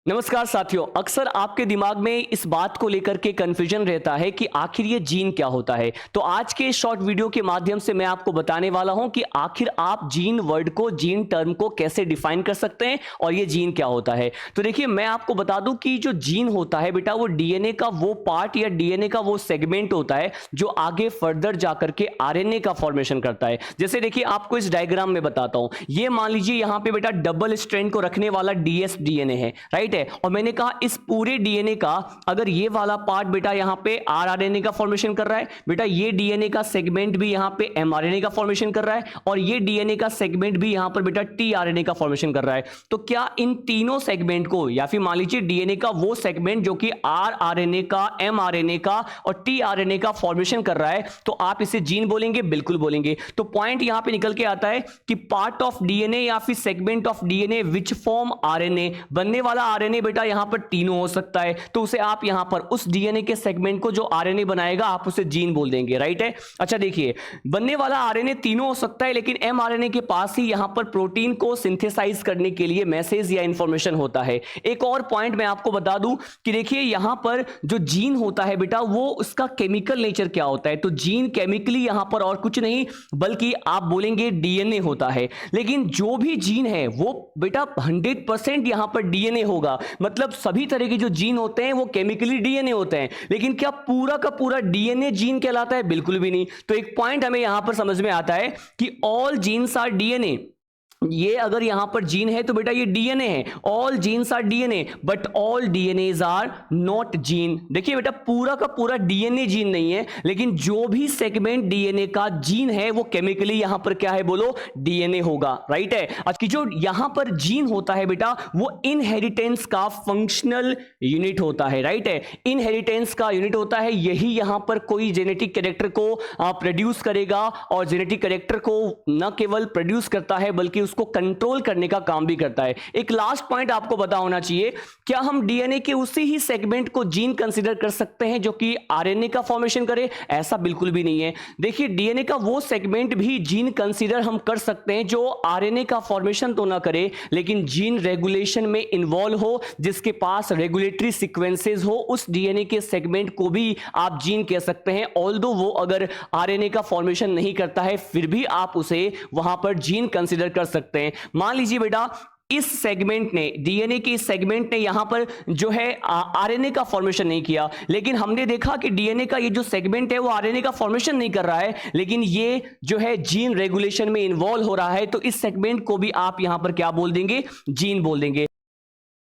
नमस्कार साथियों, अक्सर आपके दिमाग में इस बात को लेकर के कंफ्यूजन रहता है कि आखिर ये जीन क्या होता है। तो आज के इस शॉर्ट वीडियो के माध्यम से मैं आपको बताने वाला हूं कि आखिर आप जीन वर्ड को, जीन टर्म को कैसे डिफाइन कर सकते हैं और ये जीन क्या होता है। तो देखिए, मैं आपको बता दूं कि जो जीन होता है बेटा, वो डीएनए का वो पार्ट या डीएनए का वो सेगमेंट होता है जो आगे फर्दर जाकर के आरएनए का फॉर्मेशन करता है। जैसे देखिए, आपको इस डायग्राम में बताता हूं। ये मान लीजिए यहां पे बेटा डबल स्ट्रैंड को रखने वाला डीएस डीएनए है, राइट है। और मैंने कहा इस पूरे डीएनए का अगर ये वाला पार्ट बेटा यहां पे आरआरएनए का फॉर्मेशन कर रहा है, बेटा ये डीएनए का सेगमेंट भी यहां पे एमआरएनए का फॉर्मेशन कर रहा है, और ये डीएनए का सेगमेंट भी यहां पर बेटा टीआरएनए का फॉर्मेशन कर रहा है। तो क्या इन तीनों सेगमेंट को, या फिर मान लीजिए डीएनए का वो सेगमेंट जो कि आरआरएनए का, एमआरएनए का और टीआरएनए का फॉर्मेशन कर रहा है, तो आप इसे जीन बोलेंगे? बिल्कुल बोलेंगे। तो पॉइंट यहां पे निकल के आता है कि पार्ट ऑफ डीएनए या फिर segment of DNA which form RNA, बनने वाला आरएनए बेटा यहां पर तीनों हो सकता है। तो उसे आप यहां पर उस डीएनए के सेगमेंट को जो आरएनए बनाएगा आप उसे जीन बोल देंगे, राइट है। अच्छा देखिए, बनने वाला आरएनए तीनों हो सकता है, लेकिन एमआरएनए के पास ही यहां पर प्रोटीन को सिंथेसाइज करने के लिए मैसेज या इंफॉर्मेशन होता है। एक और पॉइंट मैं आपको बता दूं कि देखिए यहां पर जो जीन होता है बेटा, वो उसका केमिकल नेचर क्या होता है। तो जीन केमिकली यहां पर और कुछ नहीं बल्कि आप बोलेंगे डीएनए होता है। लेकिन जो भी जीन है वो बेटा 100% यहां पर डीएनए होगा। मतलब सभी तरह के जो जीन होते हैं वो केमिकली डीएनए होते हैं, लेकिन क्या पूरा का पूरा डीएनए जीन कहलाता है? बिल्कुल भी नहीं। तो एक पॉइंट हमें यहां पर समझ में आता है कि ऑल जीन्स आर डीएनए। ये अगर यहां पर जीन है तो बेटा ये डीएनए है। All genes are DNA but all DNAs are not gene. देखिए बेटा, पूरा का पूरा डीएनए जीन नहीं है, लेकिन जो भी सेगमेंट डीएनए का जीन है वो केमिकली यहां पर क्या है, बोलो? डीएनए होगा, राइट है। आज की जो यहां पर जीन होता है बेटा, वो इनहेरिटेंस का फंक्शनल यूनिट होता है, राइट है। इनहेरिटेंस का यूनिट होता है, यही यहां पर कोई जेनेटिक कैरेक्टर को प्रोड्यूस करेगा, और जेनेटिक कैरेक्टर को न केवल प्रोड्यूस करता है बल्कि उसको कंट्रोल करने का काम भी करता है। एक लास्ट पॉइंट आपको पता होना चाहिए, क्या हम डीएनए के उसी ही सेगमेंट को जीन कंसीडर कर सकते हैं जो कि आरएनए का फॉर्मेशन करे? ऐसा बिल्कुल भी नहीं है। देखिए, डीएनए का वो सेगमेंट भी जीन कंसीडर हम कर सकते हैं जो आरएनए का फॉर्मेशन तो ना करे, लेकिन जीन रेगुलेशन में इन्वॉल्व हो, जिसके पास रेगुलेटरी सीक्वेंसेस हो। उस डीएनए के सेगमेंट को भी आप जीन कह सकते हैं। ऑल्दो वो अगर आरएनए का फॉर्मेशन नहीं करता है, फिर भी आप उसे वहां पर जीन कंसीडर कर सकते हैं। मान लीजिए बेटा, इस सेगमेंट ने, डीएनए के इस सेगमेंट ने यहां पर जो है आरएनए का फॉर्मेशन नहीं किया, लेकिन हमने देखा कि डीएनए का ये जो सेगमेंट है वो आरएनए का फॉर्मेशन नहीं कर रहा है, लेकिन ये जो है जीन रेगुलेशन में इन्वॉल्व हो रहा है। तो इस सेगमेंट को भी आप यहां पर क्या बोल देंगे? जीन बोल देंगे।